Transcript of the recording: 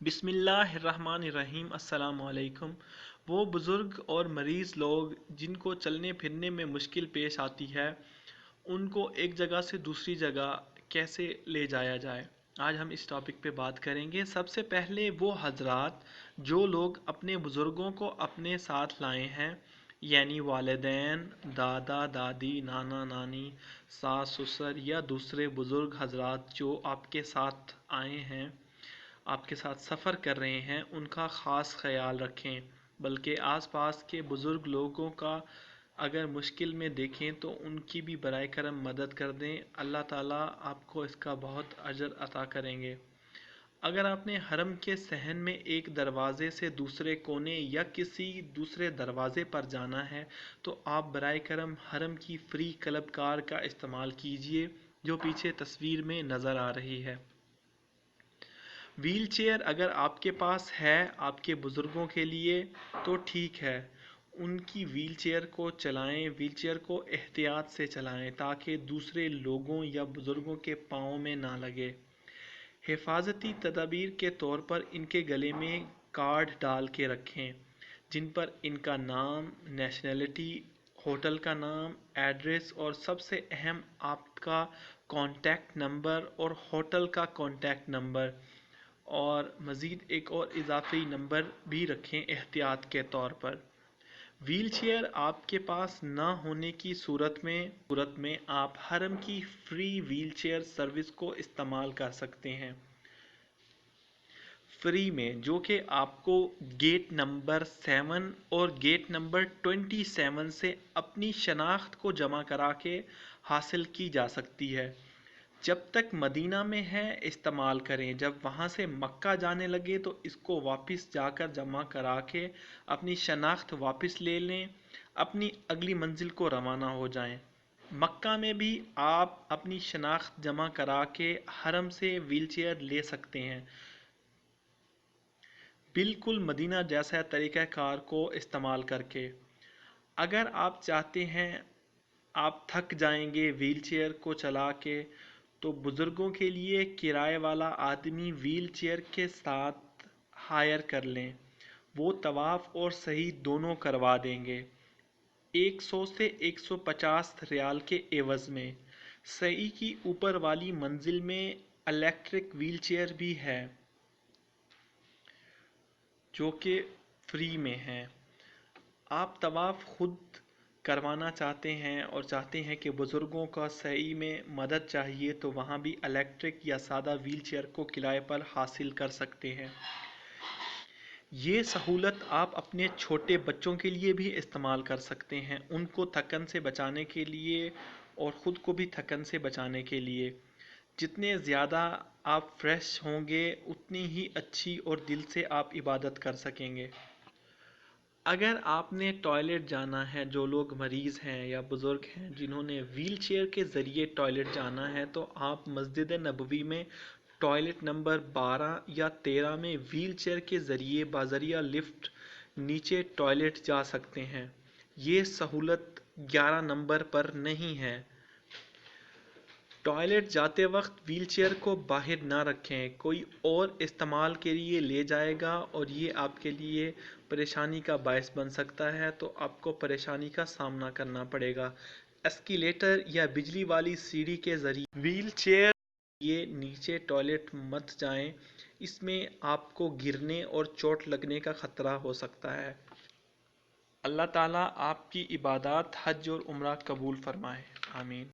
बिस्मिल्लाहिर्रहमानिर्रहीम। अस्सलाम वालेकुम। वो बुज़ुर्ग और मरीज़ लोग जिनको चलने फिरने में मुश्किल पेश आती है, उनको एक जगह से दूसरी जगह कैसे ले जाया जाए, आज हम इस टॉपिक पे बात करेंगे। सबसे पहले वो हजरात जो लोग अपने बुज़ुर्गों को अपने साथ लाए हैं, यानी वालिदैन, दादा दादी, नाना नानी, सास ससुर या दूसरे बुज़ुर्ग हजरात जो आपके साथ आए हैं, आपके साथ सफ़र कर रहे हैं, उनका ख़ास ख्याल रखें। बल्कि आसपास के बुज़ुर्ग लोगों का अगर मुश्किल में देखें तो उनकी भी बराए करम मदद कर दें। अल्लाह ताला आपको इसका बहुत अजर अता करेंगे। अगर आपने हरम के सहन में एक दरवाज़े से दूसरे कोने या किसी दूसरे दरवाज़े पर जाना है तो आप बराए करम हरम की फ्री क्लब कार का इस्तेमाल कीजिए, जो पीछे तस्वीर में नज़र आ रही है। व्हील चेयर अगर आपके पास है आपके बुज़ुर्गों के लिए तो ठीक है, उनकी व्हील चेयर को चलाएं। व्हील चेयर को एहतियात से चलाएं ताकि दूसरे लोगों या बुज़ुर्गों के पाँव में ना लगे। हिफाजती तदाबीर के तौर पर इनके गले में कार्ड डाल के रखें जिन पर इनका नाम, नेशनैलिटी, होटल का नाम, एड्रेस और सबसे अहम आपका कॉन्टैक्ट नंबर और होटल का कॉन्टैक्ट नंबर, और मज़ीद एक और इजाफी नंबर भी रखें एहतियात के तौर पर। व्हील चेयर आपके पास ना होने की सूरत में आप हरम की फ्री व्हील चेयर सर्विस को इस्तेमाल कर सकते हैं, फ्री में, जो कि आपको गेट नंबर 7 और गेट नंबर 27 से अपनी शनाख्त को जमा करा के हासिल की जा सकती है। जब तक मदीना में है इस्तेमाल करें, जब वहाँ से मक्का जाने लगे तो इसको वापस जाकर जमा करा के अपनी शनाख्त वापस ले लें, अपनी अगली मंजिल को रवाना हो जाएं। मक्का में भी आप अपनी शनाख्त जमा करा के हरम से व्हीलचेयर ले सकते हैं, बिल्कुल मदीना जैसा तरीक़ाकार को इस्तेमाल करके। अगर आप चाहते हैं आप थक जाएंगे व्हील चेयर को चला के, तो बुज़ुर्गों के लिए किराए वाला आदमी व्हील चेयर के साथ हायर कर लें। वो तवाफ़ और सही दोनों करवा देंगे 100 से 150 रियाल के एवज़ में। सही की ऊपर वाली मंजिल में इलेक्ट्रिक व्हील चेयर भी है जो कि फ्री में है। आप तवाफ़ खुद करवाना चाहते हैं और चाहते हैं कि बुज़ुर्गों का सही में मदद चाहिए, तो वहाँ भी इलेक्ट्रिक या सादा व्हील चेयर को किराए पर हासिल कर सकते हैं। ये सहूलत आप अपने छोटे बच्चों के लिए भी इस्तेमाल कर सकते हैं, उनको थकन से बचाने के लिए और ख़ुद को भी थकन से बचाने के लिए। जितने ज़्यादा आप फ्रेश होंगे उतनी ही अच्छी और दिल से आप इबादत कर सकेंगे। अगर आपने टॉयलेट जाना है, जो लोग मरीज़ हैं या बुज़ुर्ग हैं जिन्होंने व्हील चेयर के ज़रिए टॉयलेट जाना है, तो आप मस्जिद नबवी में टॉयलेट नंबर 12 या 13 में व्हील चेयर के ज़रिए बाज़रिया लिफ्ट नीचे टॉयलेट जा सकते हैं। ये सहूलत 11 नंबर पर नहीं है। टॉयलेट जाते वक्त व्हील चेयर को बाहर ना रखें, कोई और इस्तेमाल के लिए ले जाएगा और ये आपके लिए परेशानी का बायस बन सकता है, तो आपको परेशानी का सामना करना पड़ेगा। एस्केलेटर या बिजली वाली सीढ़ी के ज़रिए व्हील चेयर ये नीचे टॉयलेट मत जाएं, इसमें आपको गिरने और चोट लगने का ख़तरा हो सकता है। अल्लाह ताला आपकी इबादत हज और उम्रा कबूल फरमाए। आमीन।